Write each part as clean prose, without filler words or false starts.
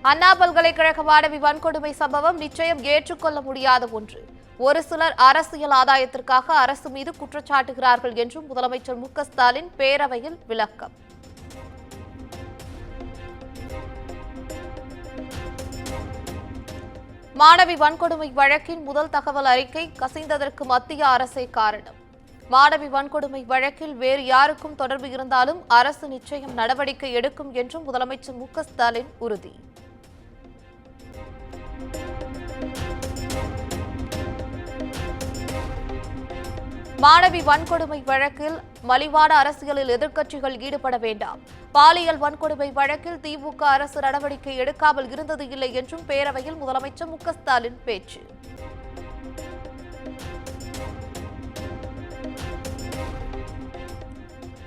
அண்ணா பல்கலைக்கழக மாணவி வன்கொடுமை சம்பவம் நிச்சயம் ஏற்றுக்கொள்ள முடியாத ஒன்று. ஒரு சிலர் அரசியல் ஆதாயத்திற்காக அரசு மீது குற்றச்சாட்டுகிறார்கள் என்றும் முதலமைச்சர் மு க ஸ்டாலின் பேரவையில் விளக்கம். மாணவி வன்கொடுமை வழக்கின் முதல் தகவல் அறிக்கை கசிந்ததற்கு மத்திய அரசே காரணம். மாணவி வன்கொடுமை வழக்கில் வேறு யாருக்கும் தொடர்பு இருந்தாலும் அரசு நிச்சயம் நடவடிக்கை எடுக்கும் என்றும் முதலமைச்சர் மு க ஸ்டாலின் உறுதி. மாணவி வன்கொடுமை வழக்கில் மலிவான அரசியலில் எதிர்க்கட்சிகள் ஈடுபட வேண்டாம். பாலியல் வன்கொடுமை வழக்கில் திமுக அரசு நடவடிக்கை எடுக்காமல் இருந்தது இல்லை என்றும் பேரவையில் முதலமைச்சர் மு க ஸ்டாலின் பேச்சு.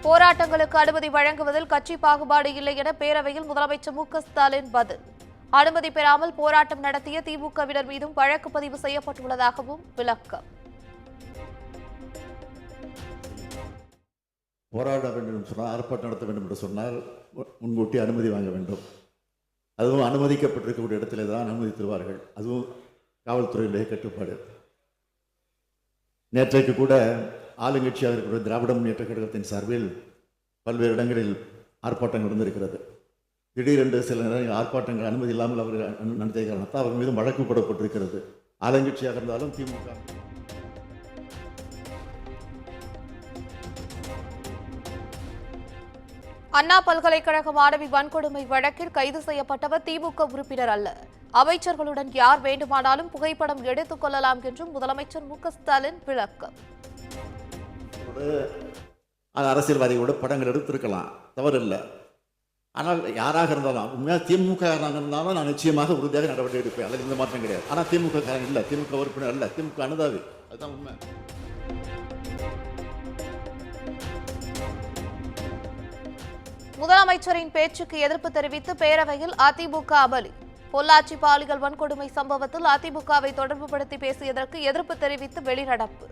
போராட்டங்களுக்கு அனுமதி வழங்குவதில் கட்சி பாகுபாடு இல்லை என பேரவையில் முதலமைச்சர் மு க ஸ்டாலின் பதில். அனுமதி பெறாமல் போராட்டம் நடத்திய திமுகவினர் மீதும் வழக்கு பதிவு செய்யப்பட்டுள்ளதாகவும் விளக்கம். போராட வேண்டும் என்று சொன்னால், ஆர்ப்பாட்டம் நடத்த வேண்டும் என்று சொன்னால் முன்கூட்டி அனுமதி வாங்க வேண்டும். அதுவும் அனுமதிக்கப்பட்டிருக்கக்கூடிய இடத்திலே தான் அனுமதி தருவார்கள். அதுவும் காவல்துறையிலேயே கட்டுப்பாடு. நேற்றைக்கு கூட ஆளுங்கட்சியாக இருக்கக்கூடிய திராவிட முன்னேற்ற கழகத்தின் சார்பில் பல்வேறு இடங்களில் ஆர்ப்பாட்டங்கள் நடந்திருக்கிறது. திடீரென்று சில நேரங்கள் ஆர்ப்பாட்டங்கள் அனுமதி இல்லாமல் அவர்கள் நடத்திய காரணத்தால் அவர் மீதும் வழக்கு போடப்பட்டிருக்கிறது. ஆளுங்கட்சியாக இருந்தாலும் திமுக. அண்ணா பல்கலைக்கழக மாணவி வன்கொடுமை வழக்கில் கைது செய்யப்பட்டவர் திமுக உறுப்பினர் அல்ல. அமைச்சர்களுடன் யார் வேண்டுமானாலும் புகைப்படம் எடுத்துக் கொள்ளலாம் என்றும் முதலமைச்சர் மு க ஸ்டாலின் விளக்கம். அரசியல்வாதிகளோட படங்கள் எடுத்திருக்கலாம், தவறில்லை. ஆனால் யாராக இருந்தாலும், உண்மையாக திமுக இருந்தாலும் நான் நிச்சயமாக உறுதியாக நடவடிக்கை எடுப்பேன். அதில் எந்த மாற்றம் கிடையாது. ஆனால் திமுக காரன் இல்லை, திமுக உறுப்பினர் அல்ல, திமுக அனுதாவி. அதுதான் உண்மை. முதலமைச்சரின் பேச்சுக்கு எதிர்ப்பு தெரிவித்து பேரவையில் அதிமுக அமளி. பொள்ளாச்சி பாலியல் வன்கொடுமை சம்பவத்தில் அதிமுகவை தொடர்புபடுத்தி பேசியதற்கு எதிர்ப்பு தெரிவித்து வெளிநடப்பு.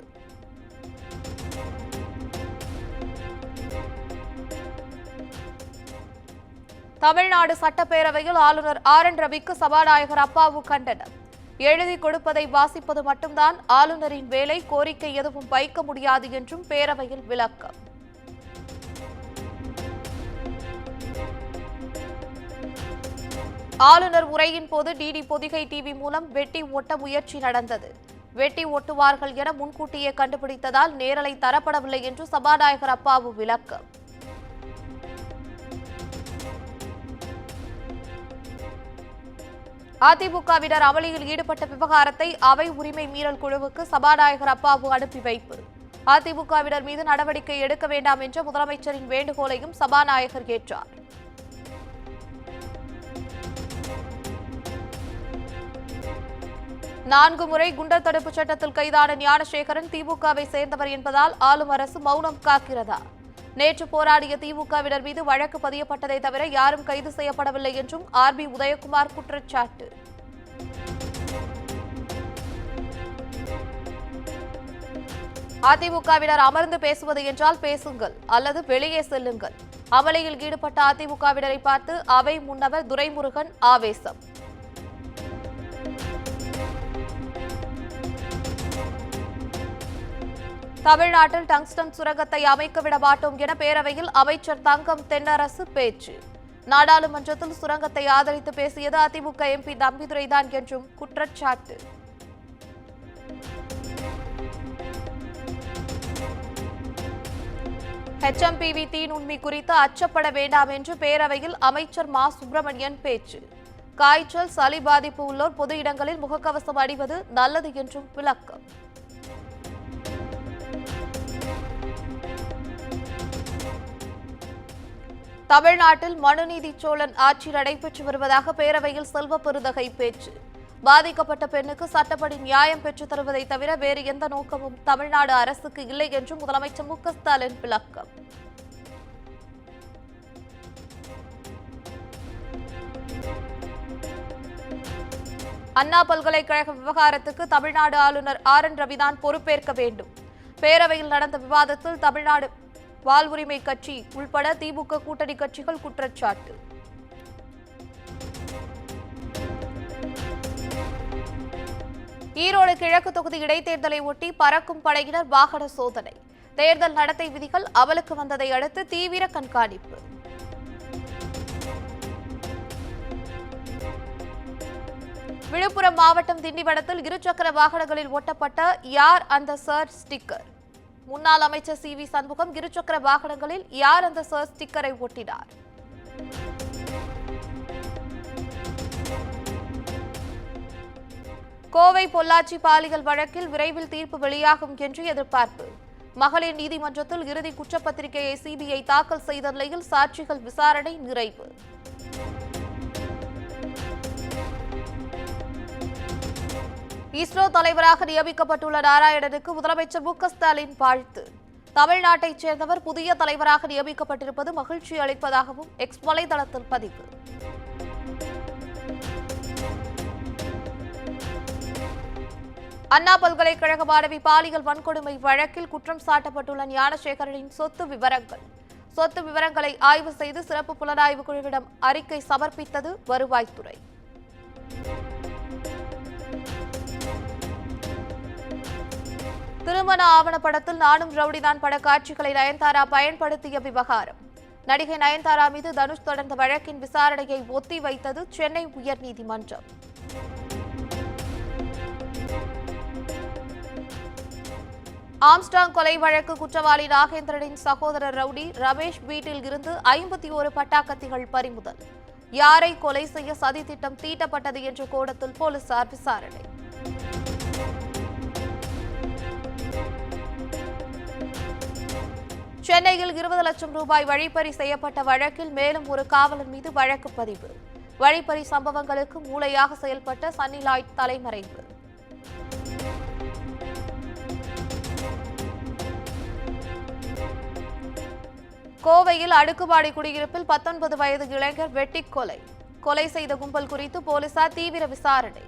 தமிழ்நாடு சட்டப்பேரவையில் ஆளுநர் ஆர் என் ரவிக்கு சபாநாயகர் அப்பாவு கண்டனம். எழுதி கொடுப்பதை வாசிப்பது மட்டும்தான் ஆளுநரின் வேலை, கோரிக்கை எதுவும் வைக்க முடியாது என்றும் பேரவையில் விளக்கம். ஆளுநர் உரையின் போது டிடி பொதிகை டிவி மூலம் வெட்டி ஒட்ட முயற்சி நடந்தது. வெட்டி ஒட்டுவார்கள் என முன்கூட்டியே கண்டுபிடித்ததால் நேரலை தரப்படவில்லை என்று சபாநாயகர் அப்பாவு விளக்கம். அதிமுகவினர் அமளியில் ஈடுபட்ட விவகாரத்தை அவை உரிமை மீறல் குழுவுக்கு சபாநாயகர் அப்பாவு அனுப்பி வைப்பு. அதிமுகவினர் மீது நடவடிக்கை எடுக்க வேண்டாம் என்ற முதலமைச்சரின் வேண்டுகோளையும் சபாநாயகர் ஏற்றார். நான்கு முறை குண்டர் தடுப்பு சட்டத்தில் கைதான ஞானசேகரன் திமுகவை சேர்ந்தவர் என்பதால் ஆளும் அரசு மௌனம் காக்கிறதா? நேற்று போராடிய திமுகவினர் மீது வழக்கு பதியப்பட்டதை தவிர யாரும் கைது செய்யப்படவில்லை என்றும் ஆர்.பி. உதயகுமார் குற்றச்சாட்டு. அதிமுகவினர் அமர்ந்து பேசுவது என்றால் பேசுங்கள் அல்லது வெளியே செல்லுங்கள். அமளியில் ஈடுபட்ட அதிமுகவினரை பார்த்து அவை முன்னவர் துரைமுருகன் ஆவேசம். தமிழ்நாட்டில் டங்ஸ்டன் சுரங்கத்தை அமைக்க விட மாட்டோம் என பேரவையில் அமைச்சர் தங்கம் தென்னரசு பேச்சு. நாடாளுமன்றத்தில் சுரங்கத்தை ஆதரித்து பேசியது அதிமுக எம்பி தம்பிதுரைதான் என்றும் குற்றச்சாட்டு. HMPV தீநுண்மி குறித்து அச்சப்பட வேண்டாம் என்று பேரவையில் அமைச்சர் மா சுப்பிரமணியன் பேச்சு. காய்ச்சல், சளி பாதிப்பு உள்ளோர் பொது இடங்களில் முகக்கவசம் அணிவது நல்லது என்றும் விளக்கம். தமிழ்நாட்டில் மனுநீதி சோழன் ஆட்சி நடைபெற்று வருவதாக பேரவையில் செல்வ பெருந்தகை பேச்சு. பாதிக்கப்பட்ட பெண்ணுக்கு சட்டப்படி நியாயம் பெற்றுத் தருவதை தவிர வேறு எந்த நோக்கமும் தமிழ்நாடு அரசுக்கு இல்லை என்றும் முதலமைச்சர் மு க ஸ்டாலின் விளக்கம். அண்ணா பல்கலைக்கழக விவகாரத்துக்கு தமிழ்நாடு ஆளுநர் ஆர் என் ரவிதான் பொறுப்பேற்க வேண்டும். பேரவையில் நடந்த விவாதத்தில் தமிழ்நாடு வாழ்வுரிமை கட்சி உள்பட திமுக கூட்டணி கட்சிகள் குற்றச்சாட்டு. ஈரோடு கிழக்கு தொகுதி இடைத்தேர்தலை ஒட்டி பறக்கும் படையினர் வாகன சோதனை. தேர்தல் நடத்தை விதிகள் அமலுக்கு வந்ததை அடுத்து தீவிர கண்காணிப்பு. விழுப்புரம் மாவட்டம் திண்டிவனத்தில் இருசக்கர வாகனங்களில் ஒட்டப்பட்ட யார் அந்த சார் ஸ்டிக்கர். முன்னாள் அமைச்சர் சி வி சண்முகம் இருசக்கர வாகனங்களில் யார் அந்த சார் ஸ்டிக்கரை ஒட்டினார். கோவை பொள்ளாச்சி பாலியல் வழக்கில் விரைவில் தீர்ப்பு வெளியாகும் என்று எதிர்பார்ப்பு. மகளிர் நீதிமன்றத்தில் இறுதி குற்றப்பத்திரிகையை சிபிஐ தாக்கல் செய்த நிலையில் சாட்சிகள் விசாரணை நிறைவு. இஸ்ரோ தலைவராக நியமிக்கப்பட்டுள்ள நாராயணனுக்கு முதலமைச்சர் மு க ஸ்டாலின் வாழ்த்து. தமிழ்நாட்டைச் சேர்ந்தவர் புதிய தலைவராக நியமிக்கப்பட்டிருப்பது மகிழ்ச்சி அளிப்பதாகவும் எக்ஸ் வலைதளத்தில் பதிவு. அண்ணா பல்கலைக்கழக மாணவி பாலியல் வன்கொடுமை வழக்கில் குற்றம் சாட்டப்பட்டுள்ள ஞானசேகரனின் சொத்து விவரங்களை ஆய்வு செய்து சிறப்பு புலனாய்வு குழுவிடம் அறிக்கை சமர்ப்பித்தது வருவாய்த்துறை. திருமண ஆவணப்படத்தில் நானும் ரவுடிதான் பட காட்சிகளை நயன்தாரா பயன்படுத்திய விவகாரம். நடிகை நயன்தாரா மீது தனுஷ் தொடர்ந்த வழக்கின் விசாரணையை ஒத்திவைத்தது சென்னை உயர்நீதிமன்றம். ஆம்ஸ்டாங் கொலை வழக்கு குற்றவாளி நாகேந்திரனின் சகோதரர் ரவுடி ரமேஷ் வீட்டில் இருந்து 51 பட்டாக்கத்திகள் பறிமுதல். யாரை கொலை செய்ய சதி திட்டம் தீட்டப்பட்டது என்ற கோணத்தில் போலீசார் விசாரணை. சென்னையில் 20 லட்சம் ரூபாய் வழிப்பறி செய்யப்பட்ட வழக்கில் மேலும் ஒரு காவலர் மீது வழக்கு பதிவு. வழிப்பறி சம்பவங்களுக்கு மூளையாக செயல்பட்ட சன்னி லாய்ட் தலைமறைவு. கோவையில் அடுக்குமாடி குடியிருப்பில் 19 வயது இளைஞர் வெட்டி கொலை செய்த கும்பல் குறித்து போலீசார் தீவிர விசாரணை.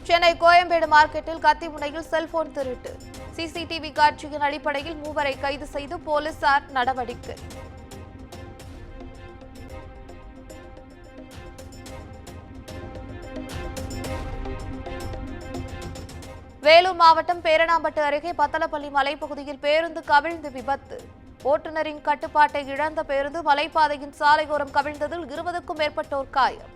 சென்னை கோயம்பேடு மார்க்கெட்டில் கத்திமுனையில் செல்போன் திருட்டு. சிசிடிவி காட்சியின் அடிப்படையில் 3 கைது செய்து போலீசார் நடவடிக்கை. வேலூர் மாவட்டம் பேரணாம்பட்டு அருகே பத்தலப்பள்ளி மலைப்பகுதியில் பேருந்து கவிழ்ந்து விபத்து. ஓட்டுநரின் கட்டுப்பாட்டை இழந்த பேருந்து மலைப்பாதையின் சாலையோரம் கவிழ்ந்ததில் 20க்கும் மேற்பட்டோர் காயம்.